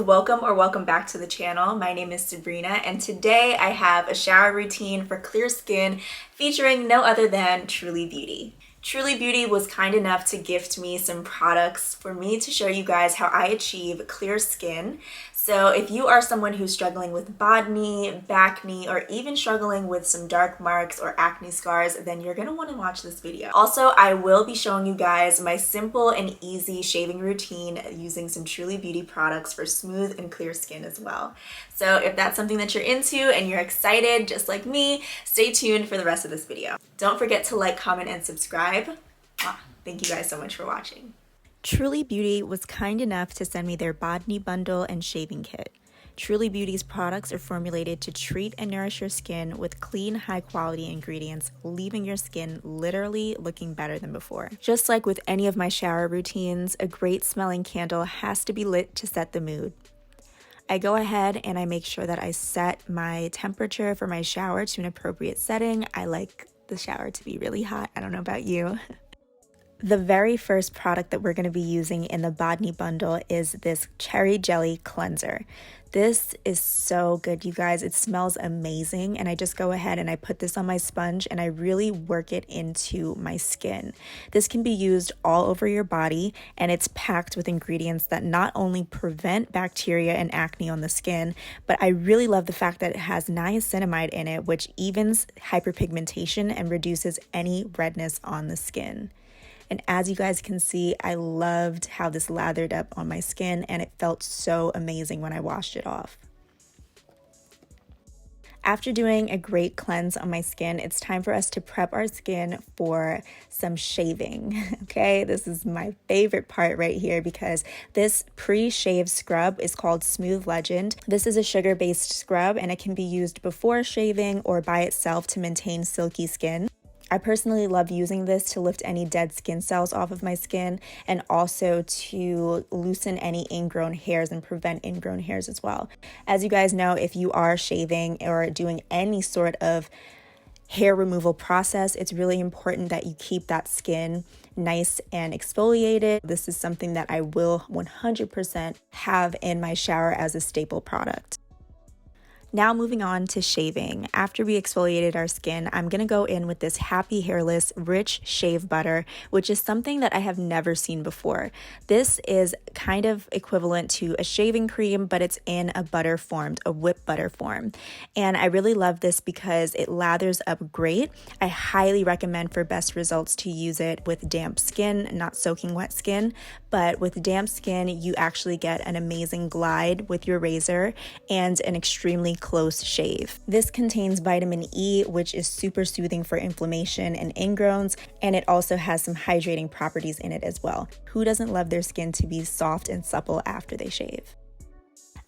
welcome back to the channel. My name is Sabrina and today I have a shower routine for clear skin featuring no other than Truly Beauty. Truly Beauty was kind enough to gift me some products for me to show you guys how I achieve clear skin. So if you are someone who's struggling with bodne, bacne, or even struggling with some dark marks or acne scars, then you're gonna want to watch this video. Also, I will be showing you guys my simple and easy shaving routine using some Truly Beauty products for smooth and clear skin as well. So if that's something that you're into and you're excited just like me, stay tuned for the rest of this video. Don't forget to like, comment, and subscribe. Thank you guys so much for watching. Truly Beauty was kind enough to send me their bodne bundle and shaving kit. Truly Beauty's products are formulated to treat and nourish your skin with clean, high-quality ingredients, leaving your skin literally looking better than before. Just like with any of my shower routines, a great smelling candle has to be lit to set the mood. I go ahead and I make sure that I set my temperature for my shower to an appropriate setting. I like the shower to be really hot. I don't know about you. The very first product that we're going to be using in the bodne bundle is this cherry jelly cleanser. This is so good, you guys. It smells amazing, and I just go ahead and I put this on my sponge and I really work it into my skin. This can be used all over your body, and it's packed with ingredients that not only prevent bacteria and acne on the skin, but I really love the fact that it has niacinamide in it, which evens hyperpigmentation and reduces any redness on the skin. And as you guys can see, I loved how this lathered up on my skin, and it felt so amazing when I washed it off. After doing a great cleanse on my skin, it's time for us to prep our skin for some shaving, okay? This is my favorite part right here because this pre-shave scrub is called Smooth Legend. This is a sugar-based scrub, and it can be used before shaving or by itself to maintain silky skin. I personally love using this to lift any dead skin cells off of my skin and also to loosen any ingrown hairs and prevent ingrown hairs as well. As you guys know, if you are shaving or doing any sort of hair removal process, it's really important that you keep that skin nice and exfoliated. This is something that I will 100% have in my shower as a staple product. Now moving on to shaving. After we exfoliated our skin, I'm going to go in with this Happy Hairless Rich Shave Butter, which is something that I have never seen before. This is kind of equivalent to a shaving cream, but it's in a butter form, a whipped butter form. And I really love this because it lathers up great. I highly recommend for best results to use it with damp skin, not soaking wet skin. But with damp skin, you actually get an amazing glide with your razor and an extremely close shave. This contains vitamin E, which is super soothing for inflammation and ingrowns, and it also has some hydrating properties in it as well. Who doesn't love their skin to be soft and supple after they shave?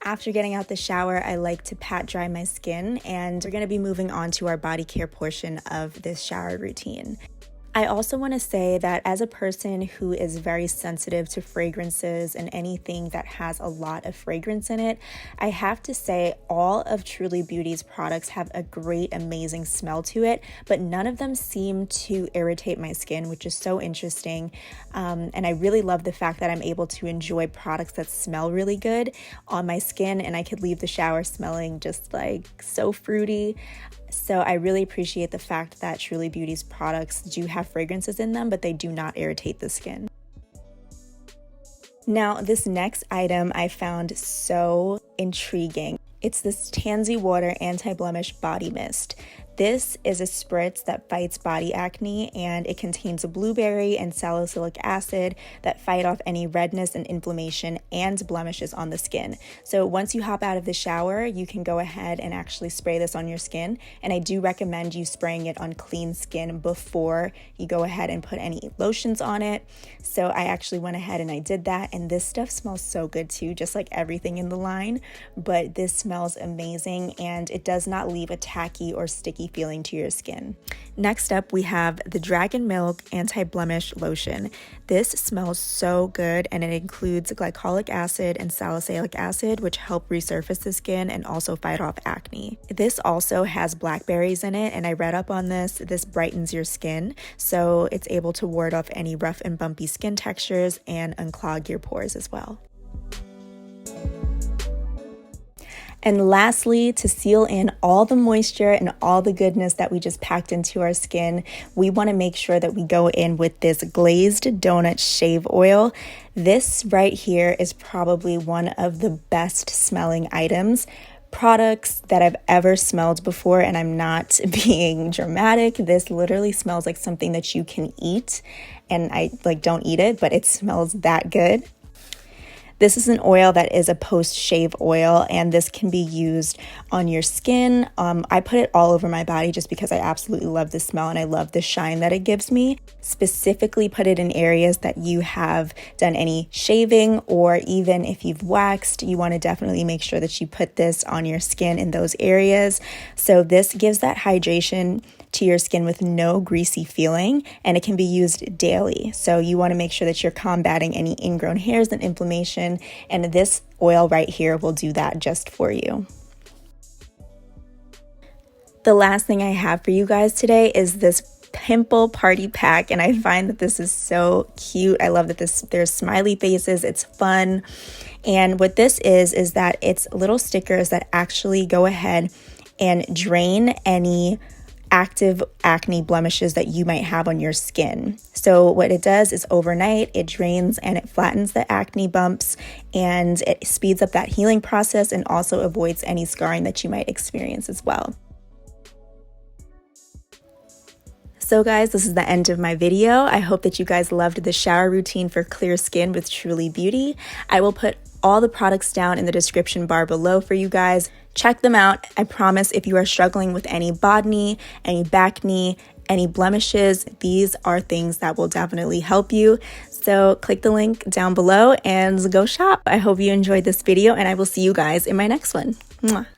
After getting out the shower, I like to pat dry my skin, and we're going to be moving on to our body care portion of this shower routine. I also want to say that as a person who is very sensitive to fragrances and anything that has a lot of fragrance in it, I have to say all of Truly Beauty's products have a great, amazing smell to it, but none of them seem to irritate my skin, which is so interesting. And I really love the fact that I'm able to enjoy products that smell really good on my skin, and I could leave the shower smelling just like so fruity. So I really appreciate the fact that Truly Beauty's products do have fragrances in them, but they do not irritate the skin. Now, this next item I found so intriguing. It's this Tansy Water Anti-Blemish Body Mist. This is a spritz that fights body acne, and it contains a blueberry and salicylic acid that fight off any redness and inflammation and blemishes on the skin. So once you hop out of the shower, you can go ahead and actually spray this on your skin, and I do recommend you spraying it on clean skin before you go ahead and put any lotions on it. So I actually went ahead and I did that, and this stuff smells so good too, just like everything in the line, but this smells amazing, and it does not leave a tacky or sticky feeling to your skin. Next up, we have the Dragon Milk Anti-Blemish Lotion. This smells so good, and it includes glycolic acid and salicylic acid, which help resurface the skin and also fight off acne. This also has blackberries in it, and I read up on this. This brightens your skin, so it's able to ward off any rough and bumpy skin textures and unclog your pores as well. And lastly, to seal in all the moisture and all the goodness that we just packed into our skin, we want to make sure that we go in with this glazed donut shave oil. This right here is probably one of the best smelling products that I've ever smelled before, and I'm not being dramatic. This literally smells like something that you can eat, and I don't eat it, but it smells that good. This is an oil that is a post-shave oil, and this can be used on your skin. I put it all over my body just because I absolutely love the smell and I love the shine that it gives me. Specifically put it in areas that you have done any shaving, or even if you've waxed, you want to definitely make sure that you put this on your skin in those areas. So this gives that hydration to your skin with no greasy feeling, and it can be used daily. So you want to make sure that you're combating any ingrown hairs and inflammation, and this oil right here will do that just for you. The last thing I have for you guys today is this pimple party pack, and I find that this is so cute. I love that there's smiley faces, it's fun. And what this is that it's little stickers that actually go ahead and drain any active acne blemishes that you might have on your skin. So what it does is overnight, it drains and it flattens the acne bumps, and it speeds up that healing process and also avoids any scarring that you might experience as well. So guys, this is the end of my video. I hope that you guys loved the shower routine for clear skin with Truly Beauty. I will put all the products down in the description bar below for you guys. Check them out. I promise if you are struggling with any bodne, any bacne, any blemishes, these are things that will definitely help you. So click the link down below and go shop. I hope you enjoyed this video, and I will see you guys in my next one. Mwah.